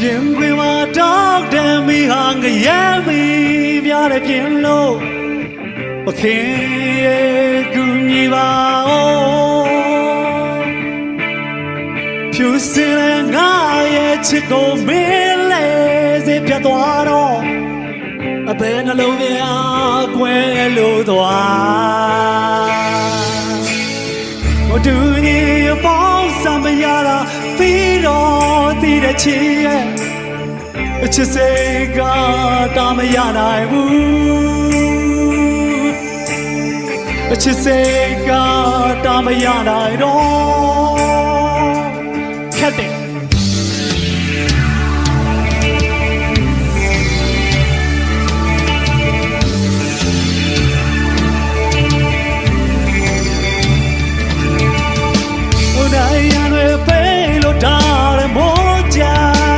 ရင်ခွင်မှာတောက်တယ်မိဟာငရဲမိပြတဲ့ပြင်းလို့မခင်ရဲ့ကူညီပါဦးဖြူစင်တဲ့ငါရဲ့ချစ်ကိုမင်းလေးစေပြတ်သွားတော့အဘယ်နှလုံးများကွယ်လို့သွားတူညီပေါင်းစံမရတာပြီးတော့တည်တဲ့ချစ်ရဲ့အချစ်စိတ်ကတာမရနိုင်ဘူးအချစ်စိတ်ကတာမရနိုင်တော့ခက်တယ်